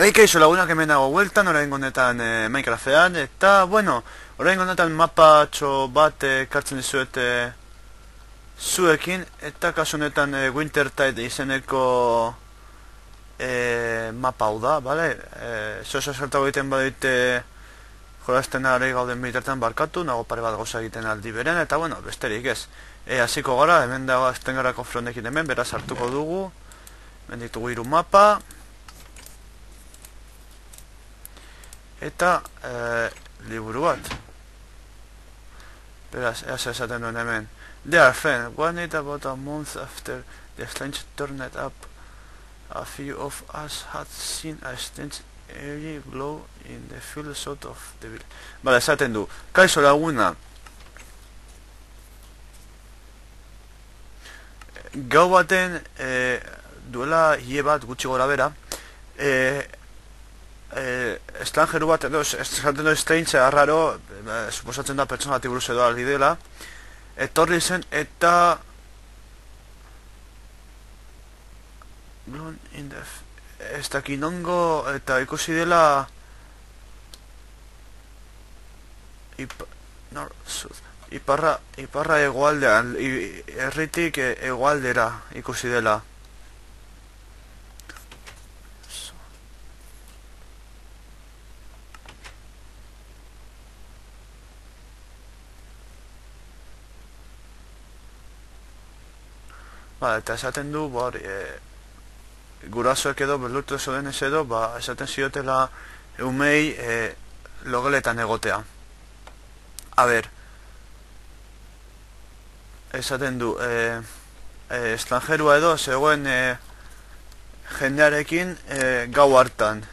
Kaixo lagunak hemen dago bueltan, orain honetan Minecraftean, eta, bueno, orain honetan mapatxo bat kartzen dizuet zuekin, eta kasu honetan Wintertide izeneko mapa hau da, bale? Zosa saltago egiten badite jolazten ari gauden bitartan barkatu, nago pare bat gauza egiten aldi beren, eta, bueno, besterik ez. Hasiko gara, hemen dago azten gara konfrontekin hemen, beraz hartuko dugu, hemen ditugu 3 mapa, eta liburu bat. Beraz, esaten duen hemen. Dear friend, one night about a month after the strange turned up, a few of us had seen a strange airy glow in the field south of the village. Bale, esaten du. Kaixo laguna. Gau baten, duela hile bat gutxi gora bera, estrangeru bat edo esaten du strange arraro, suposatzen da pertsona bat buruz edo aldi dela, etorri zen eta ez dakinongo eta ikusi dela iparra egoaldean, herritik egoaldera ikusi dela. Eta esaten du, gurasoek edo, berlutu eso denez edo, esaten ziotela umei logeletan egotea. A ber, esaten du, estrangerua edo, zegoen jendearekin gau hartan.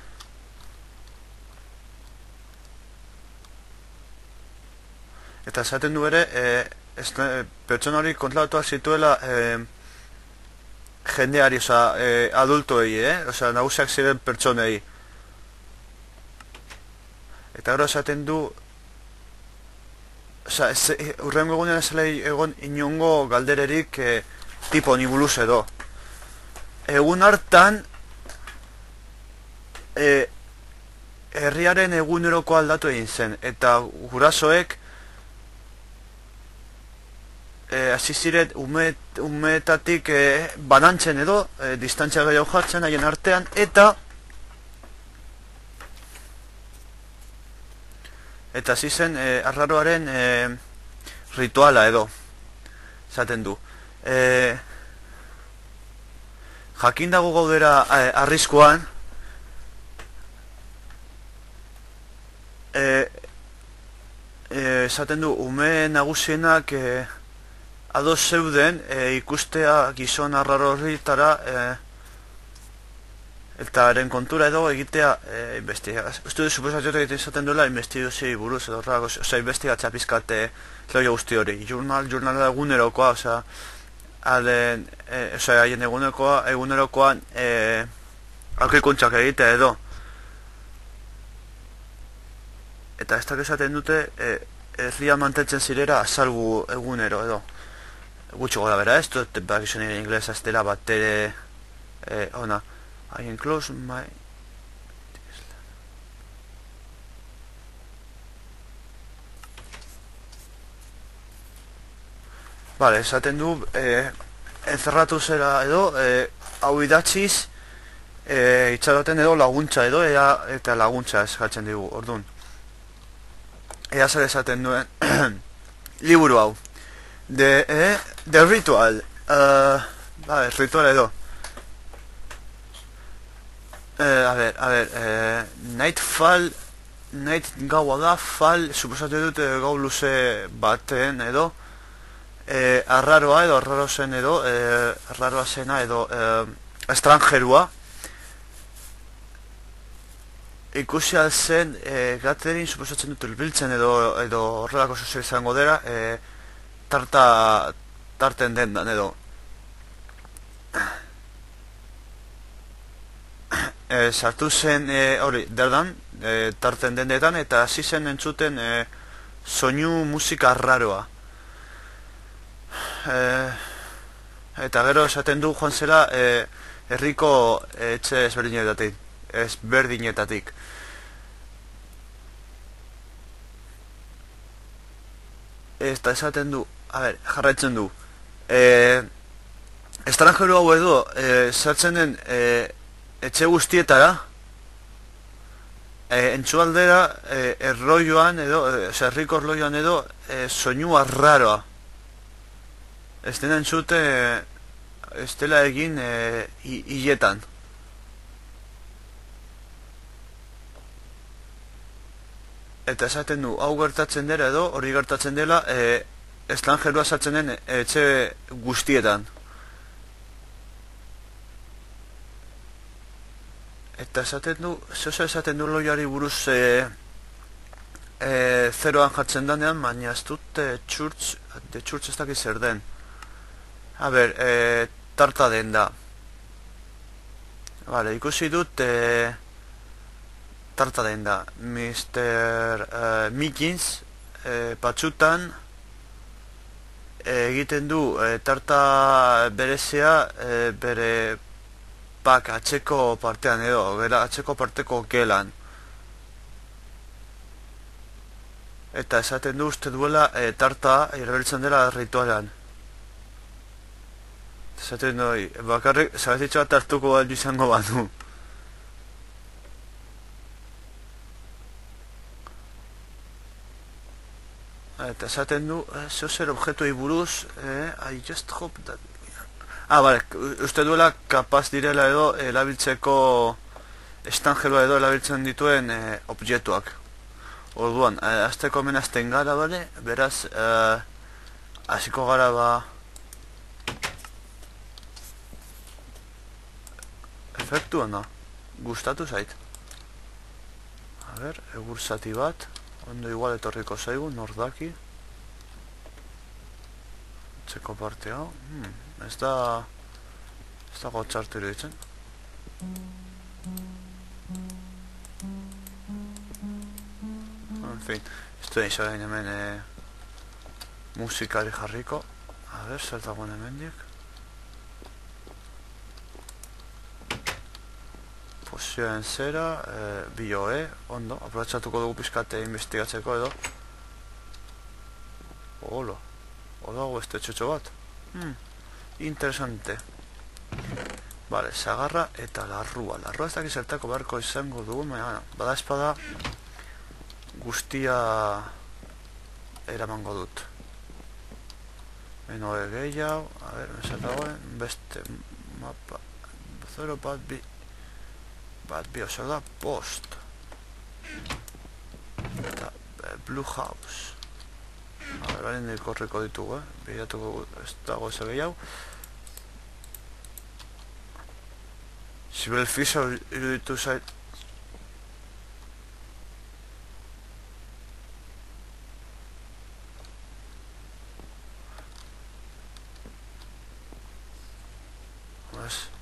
Eta esaten du ere, pertsona hori kontratuak zituela jendeari, oza, adultoei, oza, nagusiak ziren pertsonei. Eta gero esaten du, oza, urrengo egunean ez egon inongo galdererik tipo ni buruz edo. Egun hartan, herriaren eguneroko aldatu egin zen, eta gurasoek hasi ziren umeetatik banantzen edo, distantzia gehiago jartzen haien artean, eta hasi zen arraroaren rituala edo, esaten du. Jakin dago gaudera arriskuan, esaten du, ume nagusienak ados zeuden ikustea gizon arraro horretara eta haren kontura edo egitea investigazio. Uste du, suposatioak egiten izaten duela investigazioi buruz edo horrela, oza, investigatzea pizkat loio guzti hori. Jurnala egunerokoa, oza, haien egunerokoan aurkikuntzak egitea edo. Eta ez dakit esaten dute herria mantentzen zirera salbu egunero edo. Gutxi gora bera ez, dut bakizun nire inglesa ez dela bat ere ona. I enclose my... Vale, esaten du encerratu zera edo hau idatziz itxaroten edo laguntza edo eta laguntza eskatzen digu, orduan. Ea zer esaten duen liburu hau. The Ritual. Vale, ritual edo. A ver, night gaua da, fall, suposatu dute gau luze baten edo, arraroa edo, arraro zen edo, arraroa zena edo, estrangerua. Ikusi alzen, gaterin, suposatzen dut biltzen edo horrelako zuzera izango dira, tarten dendan edo. Sartu zen hori, derdan, tarten dendetan, eta hasi zen entzuten soinu musika arraroa. Eta gero esaten du joan zela herriko etxe ezberdinetatik. ezberdinetatik. Eta esaten du, jarraitzen du, estranjero hau edo sartzen den etxe guztietara, entzualdera erroioan edo, herriko erroioan edo soinua raroa. Ez dena entzute ez dela egin hiletan. Eta esaten du, hau gertatzen dela edo, hori gertatzen dela, estranjeroa sartzen den etxe guztietan. Eta esaten du, esaten du loiari buruz zeroan jartzen danean, baina ez dut de txurtz ez dakit zer den. A ber, tarta den da. Vale, ikusi dut tarta den da. Mr. Mickens batzutan egiten du tarta berezia bere atzeko partean edo, atzeko parteko gelan. Eta esaten du uste duela tarta erabiltzen dela ritualean. Esaten du, bakarrik, zabezitxo bat hartuko bat izango banu. Eta esaten du, zer objektuei buruz, I just hope that... Bale, uste duela kapaz direla edo erabiltzeko estranjeroa edo erabiltzen dituen objektuak. Orduan, azteko menazten gara, bale? Beraz, hasiko gara ba... Efektu hona, gustatu zait. A ber, egur zati bat, ondo igual etorriko zaigu, nordaki. Txeko parte hau, ez da gotxartu iruditzen. En fin, ez du egin zorain hemen musikari jarriko. A ber, zer dagoen hemendik. Posioen zera, bioe, ondo, aprobetxatuko dugu pizkate investigatzeko edo. Olo, dago este txotxo bat. Interesante. Vale, zagarra eta larrua. Larrua ez dakiz zertako beharko izango dugu, bada espada guztia eramango dut. Beno gehiago, a ber, mesatagoen, beste mapa, 0 bat bi oso da, post. Eta Blue House. A ber, hain dikorriko ditugu, behiratuko ez dago ez gehiago. Sibel Fisher iruditu zait.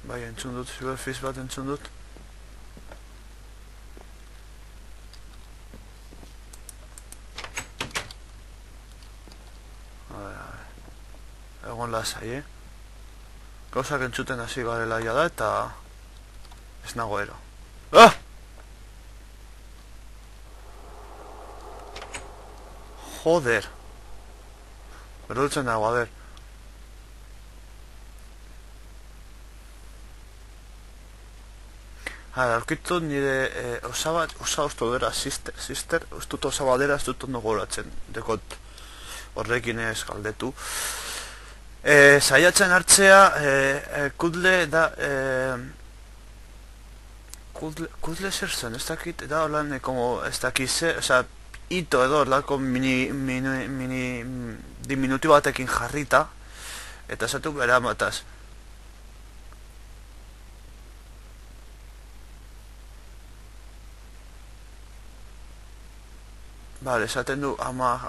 Bai, entzun dut, Sibel Fisher bat entzun dut. Egon lasai, gauzak entzuten hasi garela da eta ez nago ero. Joder. Berdutzen dago, a ber. Aurkitu nire osaba ustu dira, sister, ustut osaba dira, ez dut ondo goratzen, dekot horrekin ez galdetu. Zaiatzen hartzea, kudle da, kudle zer zen, ez dakit, da holan, ez dakize, oza, ito edo, lako diminuti batekin jarrita, eta esatu bera mataz. Bale, esaten du ama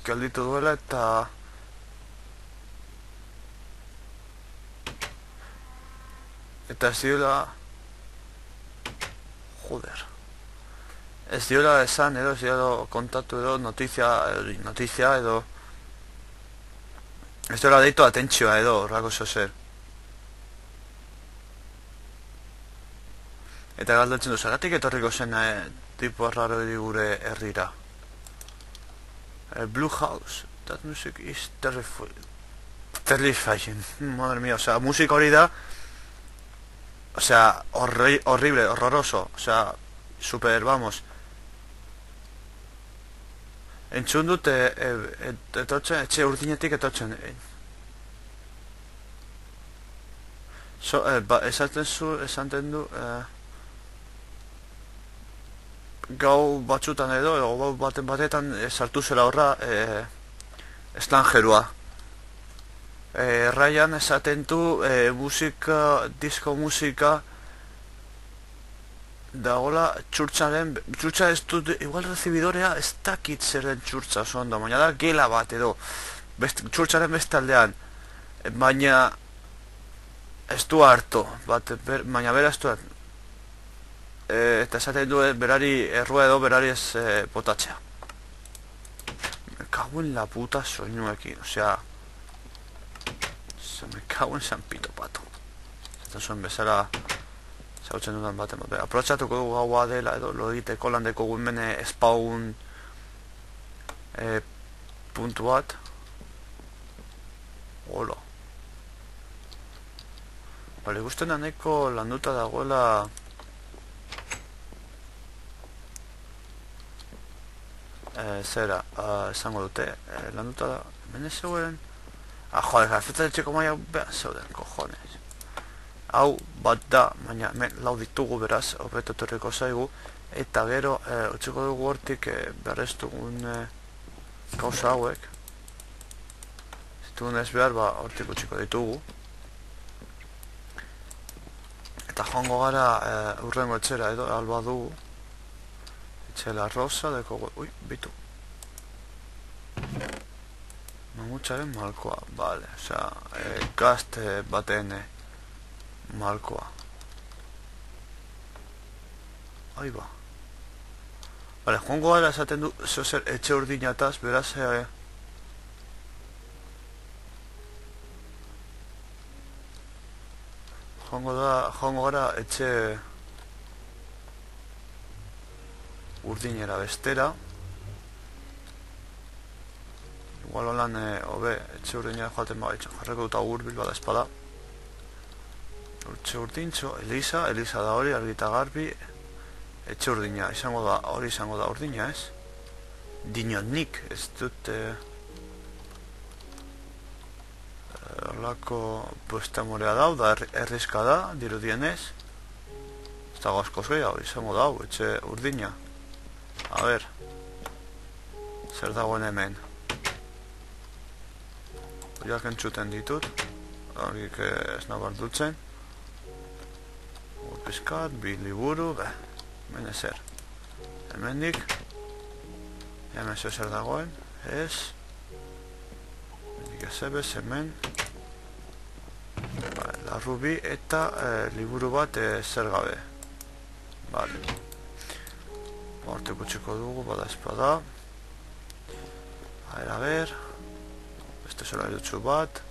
gelditu duela eta ez diola joder ez diola esan edo ez diola kontatu edo notizia edo ez diola deitu atentzioa edo horrako zozer Eta galdetzen du, zagatik etorriko zen tipo raro gure herrira. Blue House, that music is terrifying. Madre mía, o sea, musika hori da, o sea, horrible, horroroso, o sea, super, vamos. Entzun dut, etortzen, etxe urdinetik etortzen. Esaten du, gau batzutan edo gau batetan sartu zela horra estrangerua. Ryan esaten du musika, disco musika dagoela txurtza ez dut, igual recibidorea ez dakit zer den txurtza oso ondo, baina da gela bat edo txurtzaren bestaldean, baina ez du harto, baina bera ez du harto. Eta esaten du berari errua edo berari ez botatzea. Me cago en la puta soinuekin, osea, me cago en San Pito Pato. Eta zuen bezala zautzen dudan baten bat. Aprotxatuko dugu gaua dela edo lo egiteko landeko guimene spawn puntu bat. Olo. Bale, ikusten da neko landuta dagoela zera, esango dute, landuta da, hemen ez zegoen, joder, gafetzen txeko maia, behan zeuden, cojones. Hau bat da, baina hemen lau ditugu beraz, hobeto torriko zaigu, eta gero, utziko dugu hortik, behar ez dugun gauza hauek, zitugun ez behar, hortik utziko ditugu. Eta joango gara urrengo etxera edo, alba dugu. Etxela rosa, deko... Ui, bitu. Mamutxaren malkoa, bale, osea, gazte baten malkoa. Ahí ba. Bale, joango gara esaten du, zer etxe urdinataz, beraz, joango gara etxe urdinera bestera. Igual holan hobe etxe urdinera joaten bagaitxo, jarreko dut agurbil bada espada. Etxe urdintxo, Elisa da hori, argita garbi. Etxe urdina, hori izango da urdina, ez? Dinonik, ez dut horlako puesta morea dau, da errizka da, dirudienez. Ez dago askoz gehiago, izango dau, etxe urdina. A ber, zer dagoen hemen? Horiak entzuten ditut, horiek ez nabar dutzen. Urpizkat, bi liburu, hemen ezer. Hemendik, hemen zer dagoen, ez. Hemendik ez ebez, hemen. Larrubi eta liburu bat zer gabe. Bale. Hortik utxiko dugu, bada espada. A ber. Beste zola dutxu bat.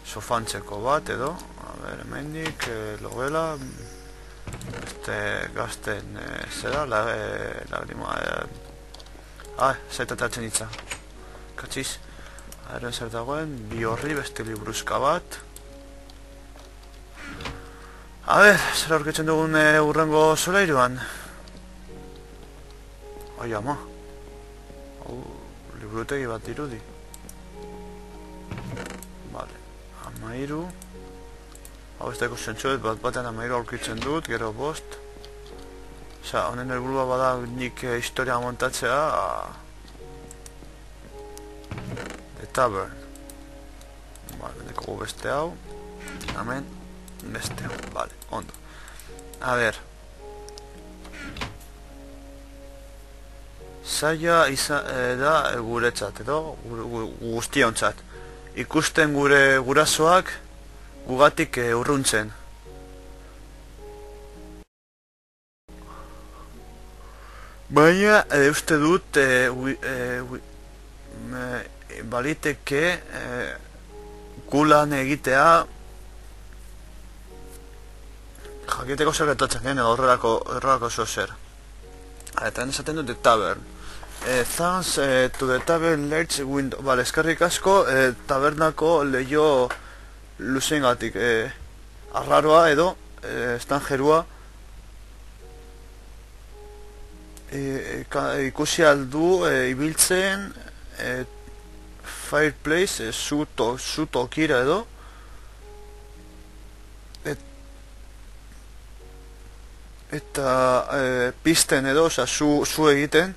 Sofantzeko bat edo. A ber, hemendik, logela. Beste gazten zera, lagrima. Zaitatatzen itza. Katxiz. Aren zer dagoen, bi horri, beste libruzka bat. A ber, zer aurkitzen dugun urrengo solairuan. Ai ama, liburutegi bat dirudi. Vale, amairu. Hau ez daiko zentsuet, batean amairu aurkitzen dut, gero bost. Osa, honen helburua bada nik historia montatzea. The Tavern. Vale, dekogu beste hau. Hemen, beste hau, vale, ondo. A ber. Zaila da guretzat edo guztiontzat. Ikusten gure gurasoak gugatik urruntzen. Baina uste dut baliteke gulan egitea jakiteko zer gertatzen den edo horrelako zer. Eta esaten dut The Tavern. Thanks to the tavern large window. Vale, eskerrik asko tabernako leio luzengatik. Arraroa edo estanjerua ikusi aldu ibiltzen fireplace zu tokira edo eta pisten edo, oza, zu egiten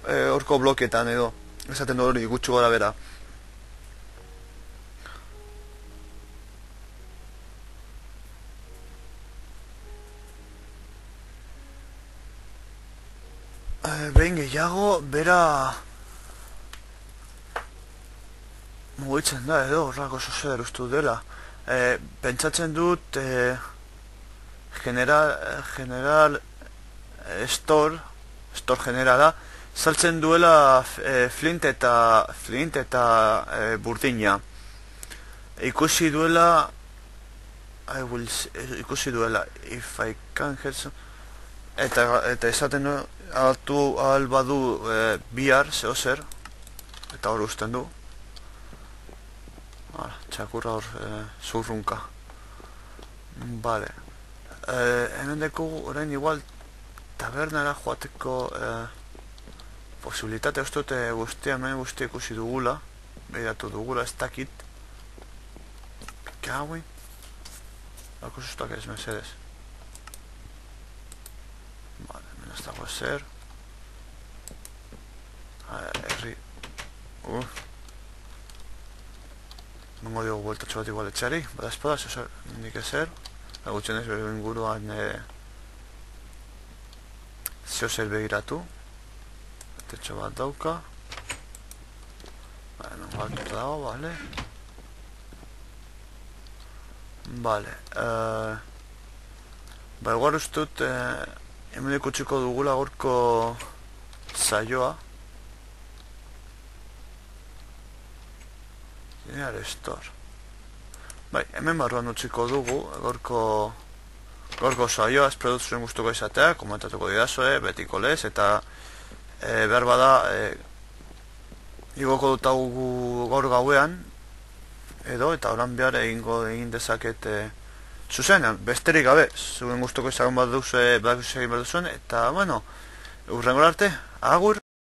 horko bloketan edo esaten du hori gutxu gara bera. Behin gehiago bera mugitzen da edo horrako zozer ustu dela. Pentsatzen dut general store generala saltzen duela flint eta burdina. Ikusi duela if I can help eta esaten ahal badu bihar zeo zer eta hor usten du txakurra hor zurrunka. Vale, hemen dekugu orain igual tabernara joateko posibilitate ustute guztia hemen guztia ikusi dugula, behiratu dugula, ez dakit kagui bako sustak ez mesedez. Vale, hemen ez dago ezer herri nongo diogu bueltatxo bat igual etxari bada espada, zeo nik ezer gutxen ez bero inguruan zeo zer behiratu tetxo bat dauka non galtuta dago, vale ba igual ustut hemen ikutsiko dugula gorko saioa General Store. Bai, hemen barruan utziko dugu gorko saioa, espero dut zuen gustuko izatea, komentatuko didazue, betiko lez, eta behar bada igoko dut hau gaur gauean edo, eta oran behar egin dezaket zuzenean, besterik gabe, zuen gustuko izagun bat duzue, egin behar duzuen, eta, bueno, urrengor arte, agur!